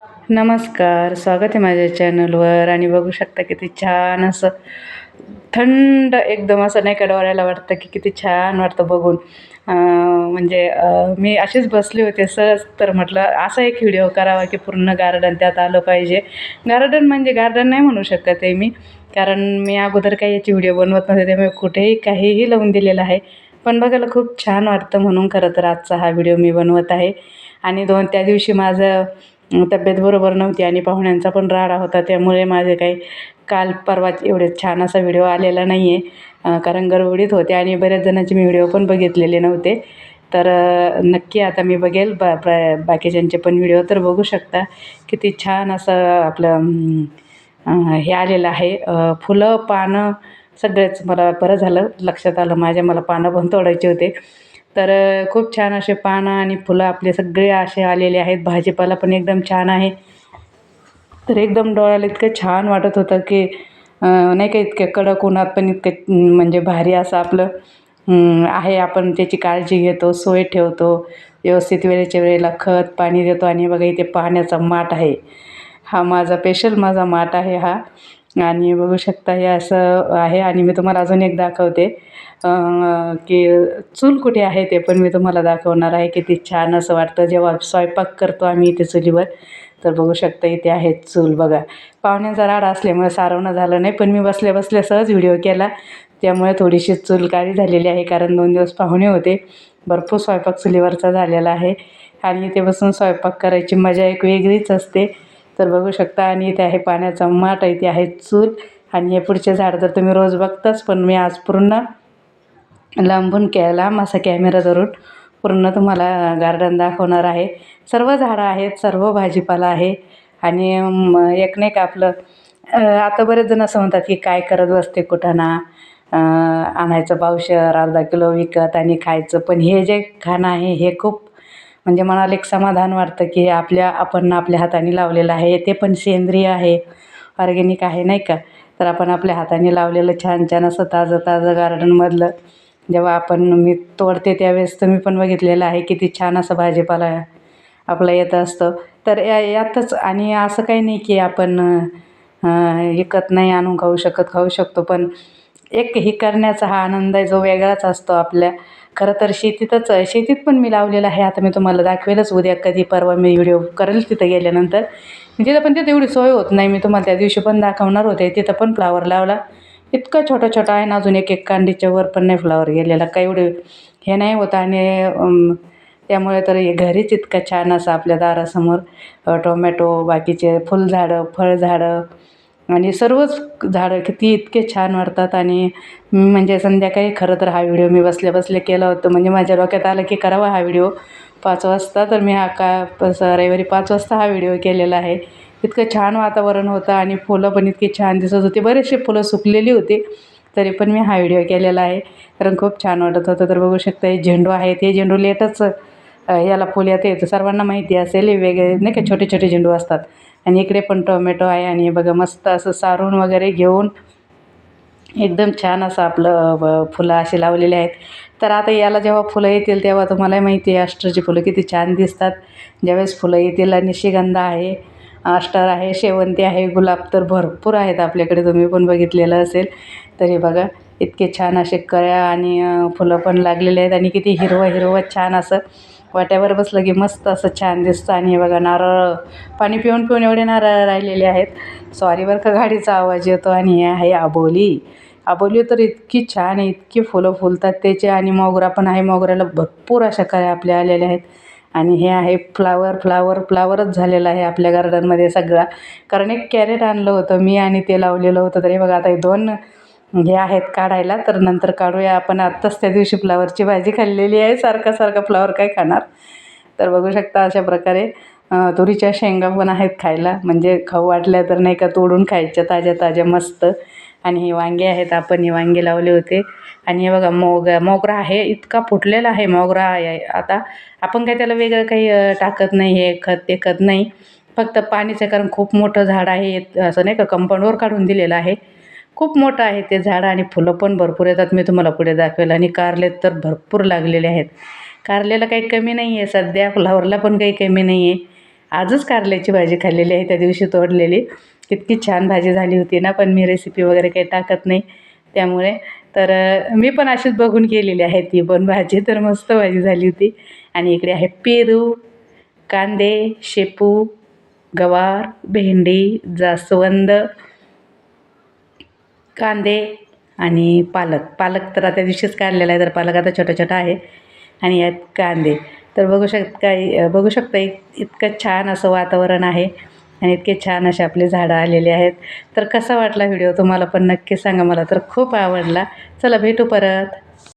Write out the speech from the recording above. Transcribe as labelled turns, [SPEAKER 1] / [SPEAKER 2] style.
[SPEAKER 1] नमस्कार, स्वागत आहे माझ्या चॅनलवर. आणि बघू शकता किती छान असं थंड एकदम असं नाही का, डोळ्याला वाटतं की किती छान वाटतं बघून. म्हणजे मी अशीच बसले होते सहज, तर म्हटलं असा एक व्हिडिओ करावा की पूर्ण गार्डन त्यात आलं पाहिजे. गार्डन म्हणजे गार्डन नाही म्हणू शकत आहे मी, कारण मी अगोदर काही याची व्हिडिओ बनवत नव्हते, त्यामुळे कुठेही काहीही लावून दिलेलं आहे. पण बघायला खूप छान वाटतं म्हणून खरं तर आजचा हा व्हिडिओ मी बनवत आहे. आणि त्या दिवशी माझं तब्येत बरोबर नव्हती आणि पाहुण्यांचा पण राडा होता, त्यामुळे माझे काही काल परवा एवढे छान असा व्हिडिओ आलेला नाही आहे, कारण गडबडीत होते आणि बऱ्याच जणांचे मी व्हिडिओ पण बघितलेले नव्हते. तर नक्की आता मी बघेल बाकीच्यांचे पण व्हिडिओ. तर बघू शकता किती छान असं आपलं हे आलेलं आहे, फुलं पानं सगळेच. मला बरं झालं लक्षात आलं माझ्या, मला पानं पण तोडायचे होते. तर खूप छान असे पानं आणि फुलं आपले सगळे असे आलेले आहेत. भाजीपाला पण एकदम छान आहे. तर एकदम डोळ्याला इतकं छान वाटत होतं की नाही का, इतक्या कडक उन्हात पण इतकं म्हणजे भारी असं आपलं आहे. आपण त्याची काळजी घेतो, सोय ठेवतो, व्यवस्थित वेळेच्या वेळेला खत पाणी देतो. आणि बघा इथे पाण्याचा माठ आहे, हा माझा स्पेशल माझा माठ आहे हा. आणि बघू शकता हे असं आहे. आणि मी तुम्हाला अजून एक दाखवते की चूल कुठे आहे ते पण मी तुम्हाला दाखवणार आहे. किती छान असं वाटतं जेव्हा स्वयंपाक करतो आम्ही इथे चुलीवर. तर बघू शकता इथे आहे चूल. बघा पाहुण्यांचा राडा असल्यामुळे सारवणं झालं नाही, पण मी बसल्या बसल्या सहज व्हिडिओ केला, त्यामुळे थोडीशी चूल काळी झालेली आहे, कारण 2 दिवस पाहुणे होते. भरपूर स्वयंपाक चुलीवरचा झालेला आहे आणि इथे बसून स्वयंपाक करायची मजा एक वेगळीच असते. तर बघू शकता. आणि इथे आहे पाण्याचा माठ, इथे आहे चूल. आणि हे पुढचे झाड तर तुम्ही रोज बघताच, पण मी आज पूर्ण लांबून लांब असा कॅमेरा धरून पूर्ण तुम्हाला गार्डन दाखवणार आहे. सर्व झाडं आहेत, सर्व भाजीपाला आहे. आणि एक नाही का आपलं आता बरेच जण असं म्हणतात की काय करत बसते कुठाना, आणायचं पावशेर अर्धा किलो विकत आणि खायचं. पण हे जे खाणं आहे हे खूप म्हणजे मनाला एक समाधान वाटतं की आपण आपल्या हाताने लावलेलं आहे, ते पण सेंद्रिय आहे, ऑर्गॅनिक आहे नाही का. तर आपण आपल्या हाताने लावलेलं छान छान असं ताजं ताजं गार्डनमधलं जेव्हा मी तोडते त्यावेळेस तुम्ही पण बघितलेलं आहे किती छान असं भाजीपाला आपलं येत असतं. तर यातच. आणि असं काही नाही की आपण विकत नाही आणून खाऊ शकतो, पण एक हे करण्याचा हा आनंद आहे जो वेगळाच असतो आपल्या. खरं तर शेतीत पण मी लावलेलं आहे. आता मी तुम्हाला दाखवेलच उद्या कधी परवा मी व्हिडिओ करेल तिथं गेल्यानंतर. तिथं पण तिथं एवढी सोय होत नाही, मी तुम्हाला त्या दिवशी पण दाखवणार होते. तिथं पण फ्लावर लावला, इतका छोटा छोटा आहे ना, अजून एक एक कांडीच्या वर पण नाही फ्लावर गेलेला, काही एवढे हे नाही होत. आणि त्यामुळे तर हे घरीच इतकं छान असं आपल्या दारासमोर टोमॅटो, बाकीचे फुलझाडं, फळझाडं आणि सर्वच झाडं किती इतके छान वाटतात. आणि म्हणजे संध्याकाळी खरं तर हा व्हिडिओ मी बसल्या बसल्या केला होता, म्हणजे माझ्या डोक्यात आलं की करावा हा व्हिडिओ 5 वाजता. तर मी रविवारी 5 वाजता हा व्हिडिओ केलेला आहे. इतकं छान वातावरण होतं आणि फुलं पण इतकी छान दिसत होती. बरेचसे फुलं सुकलेली होती, तरी पण मी हा व्हिडिओ केलेला आहे, कारण खूप छान वाटत होतं. तर बघू शकता हे झेंडू आहेत, हे झेंडू लेटच याला फुल येते, सर्वांना माहिती असेल. हे वेगळे नाही का छोटे छोटे झेंडू असतात. आणि इकडे पण टोमॅटो आहे. आणि हे बघा मस्त असं सारून वगैरे घेऊन एकदम छान असं आपलं फुलं अशी लावलेली आहेत. तर आता याला जेव्हा फुलं येतील तेव्हा तुम्हाला माहिती आहे अष्टरची फुलं किती छान दिसतात ज्यावेळेस फुलं येतील. आणि निशिगंध आहे, अष्टर आहे, शेवंती आहे, गुलाब तर भरपूर आहेत आपल्याकडे, तुम्ही पण बघितलेलं असेल. तरी बघा इतके छान असे कळ्या आणि फुलं पण लागलेले आहेत. आणि किती हिरवं हिरवं छान असं वाट्यावर बसलं की मस्त असं छान दिसतं. आणि हे बघा नारळ पाणी पिऊन पिऊन एवढे नारळ राहिलेले आहेत. सॉरी बरं का गाडीचा आवाज येतो. आणि हे आहे आबोली. आबोली तर इतकी छान आहे, इतकी फुलं फुलतात त्याचे. आणि मोगरा पण आहे, मोगऱ्याला भरपूर अशा कळ्या आपल्या आलेल्या आहेत. आणि हे आहे फ्लावरच झालेलं आहे आपल्या गार्डनमध्ये सगळा, कारण एक कॅरेट आणलं होतं मी आणि ते लावलेलं होतं. तरी बघा आता हे 2 हे आहेत काढायला, तर नंतर काढूया आपण. आत्ताच त्या दिवशी फ्लावरची भाजी खाल्लेली आहे, सारखा फ्लावर काय खाणार. तर बघू शकता अशा प्रकारे तुरीच्या शेंगा पण आहेत खायला, म्हणजे खाऊ वाटल्या तर नाही का तोडून खायच्या ताज्या ताज्या मस्त. आणि हे वांगे आहेत, आपण हे वांगे लावले होते. आणि हे बघा मोगरा आहे, इतका फुटलेला आहे मोगरा आहे. आता आपण काय त्याला वेगळं काही टाकत नाही, हे खत ते खत नाही, फक्त पाणीचं, कारण खूप मोठं झाड आहे असं नाही का, कंपाऊंडवर काढून दिलेलं आहे. खूप मोठं आहे ते झाड आणि फुलं पण भरपूर येतात, मी तुम्हाला पुढे दाखवेल. आणि कारले तर भरपूर लागलेले आहेत. कारल्याला काही कमी नाही आहे, सध्या फ्लावरला पण काही कमी नाही आहे. आजच कारल्याची भाजी खाल्लेली आहे, त्या दिवशी तोडलेली. इतकी छान भाजी झाली होती ना, पण मी रेसिपी वगैरे काही टाकत नाही त्यामुळे. तर मी पण अशीच बघून केलेली आहे ती पण भाजी. तर मस्त भाजी झाली होती. आणि इकडे आहे पेरू, कांदे, शेपू, गवार, भेंडी, जास्वंद, कांदे आणि पालक तर आता दिवशीच काढलेला आहे, तर पालक आता छोटा छोटा आहे. आणि यात कांदे. तर बघू शकता इतकं छान असं वातावरण आहे आणि इतके छान असे आपले झाडं आलेले आहेत. तर कसा वाटला व्हिडिओ तुम्हाला पण नक्की सांगा. मला तर खूप आवडला. चला भेटू परत.